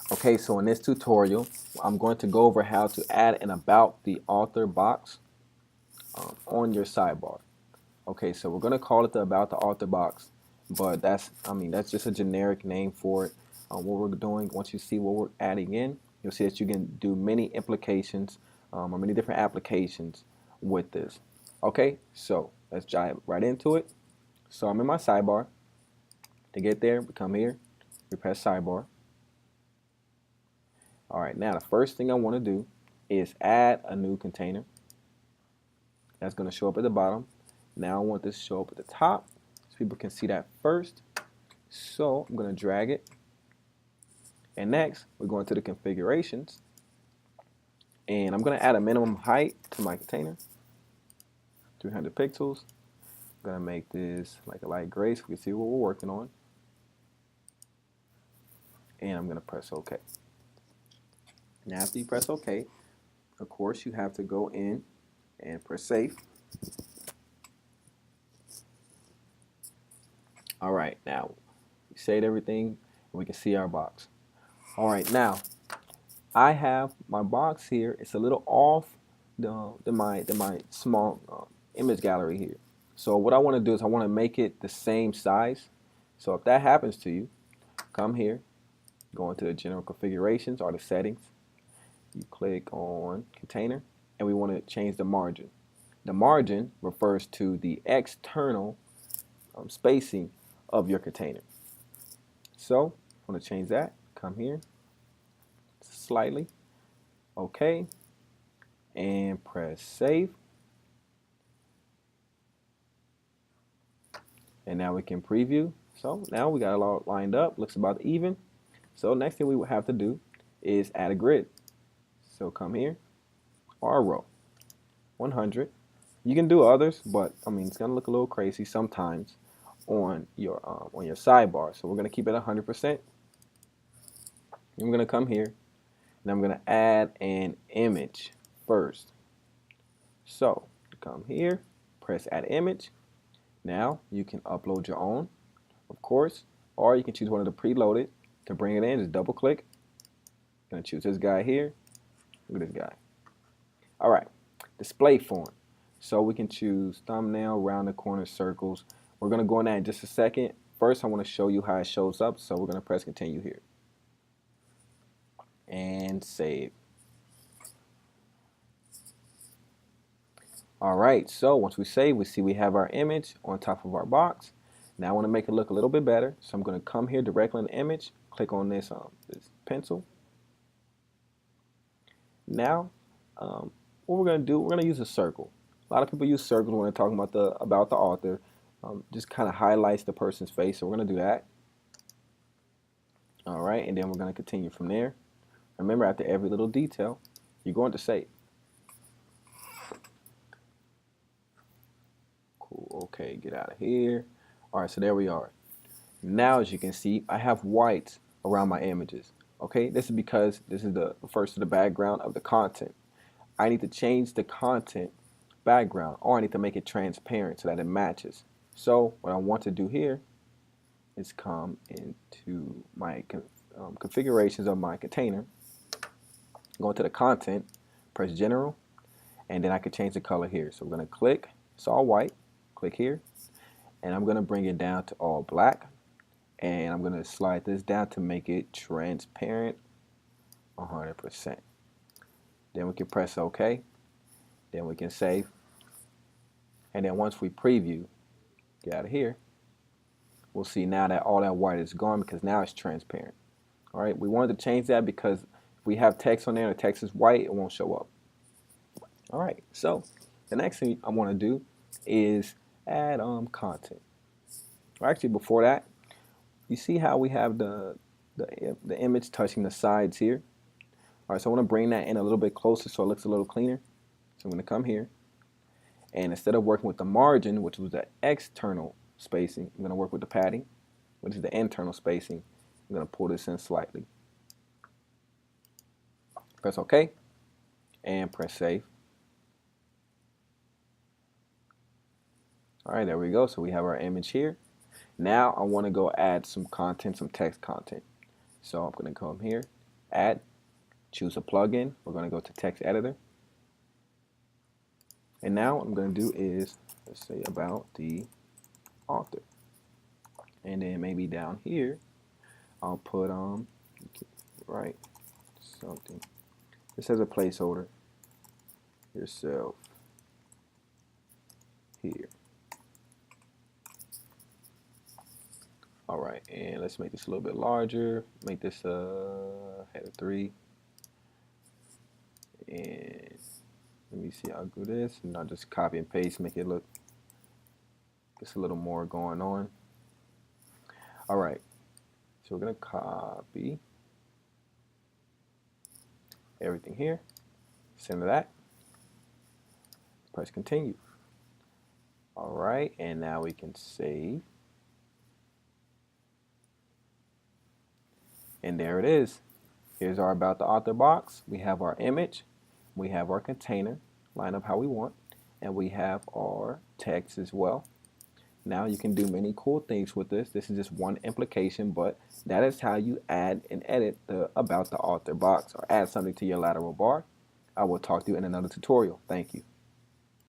Okay, so in this tutorial, I'm going to go over how to add an about the author box on your sidebar. Okay, so we're going to call it the about the author box, but that's just a generic name for it. What we're doing, once you see what we're adding in, you'll see that you can do many implications or many different applications with this. Okay, so let's dive right into it. So I'm in my sidebar. To get there, we come here, we press sidebar. All right, now the first thing I want to do is add a new container. That's going to show up at the bottom. Now I want this to show up at the top so people can see that first. So I'm going to drag it. And next, we're going to the configurations. And I'm going to add a minimum height to my container, 300 pixels. I'm going to make this like a light gray so we can see what we're working on. And I'm going to press OK. Now after you press OK, of course you have to go in and press save. All right, now we saved everything and we can see our box. All right, now I have my box here. It's a little off than my small image gallery here. So what I want to do is I want to make it the same size. So if that happens to you, come here, go into the general configurations or the settings. You click on container and we want to change the margin. The margin refers to the external spacing of your container. So I want to change that. Come here, slightly, OK, and press save. And now we can preview. So now we got it all lined up, looks about even. So next thing we would have to do is add a grid. So come here, or a row, 100. You can do others, but I mean it's gonna look a little crazy sometimes on your sidebar. So we're gonna keep it 100%. I'm gonna come here and I'm gonna add an image first. So come here, press add image. Now you can upload your own, of course, or you can choose one of the preloaded. To bring it in, just double click. I'm gonna choose this guy here. Look at this guy. All right, display form. So we can choose thumbnail, round the corner, circles. We're gonna go in that in just a second. First, I want to show you how it shows up. So we're gonna press continue here and save. All right, so once we save, we see we have our image on top of our box. Now I want to make it look a little bit better, so I'm going to come here directly in the image, click on this pencil. Now, what we're going to do, we're going to use a circle. A lot of people use circles when they're talking about the author. Just kind of highlights the person's face, so we're going to do that. All right, and then we're going to continue from there. Remember, after every little detail, you're going to save. Cool. Okay, get out of here. All right, so there we are. Now, as you can see, I have white around my images. Okay, this is because this is refers to the background of the content. I need to change the content background, or I need to make it transparent so that it matches. So what I want to do here is come into my configurations of my container, go into the content, press general, and then I can change the color here. So we're going to click, it's all white, click here, and I'm going to bring it down to all black. And I'm going to slide this down to make it transparent 100%. Then we can press OK. Then we can save. And then once we preview, get out of here, we'll see now that all that white is gone because now it's transparent. All right, we wanted to change that because if we have text on there and the text is white, it won't show up. All right, so the next thing I want to do is add content. Or actually, before that, you see how we have the image touching the sides here? All right, so I want to bring that in a little bit closer so it looks a little cleaner. So I'm going to come here, and instead of working with the margin, which was the external spacing, I'm going to work with the padding, which is the internal spacing. I'm going to pull this in slightly. Press OK, and press save. All right, there we go. So we have our image here. Now I want to go add some content, some text content. So I'm going to come here Add, choose a plugin. We're going to go to text editor. And now what I'm going to do is, let's say about the author. And then maybe down here, I'll put, right, something. This as a placeholder, yourself here. All right, and let's make this a little bit larger. Make this header 3. And let me see how I do this. And I'll just copy and paste, make it look just a little more going on. All right, so we're gonna copy everything here, center that, press continue. All right, and now we can save. And there it is. Here's our About the Author box. We have our image, we have our container, line up how we want, and we have our text as well. Now you can do many cool things with this. This is just one implication, but that is how you add and edit the About the Author box or add something to your lateral bar. I will talk to you in another tutorial. Thank you.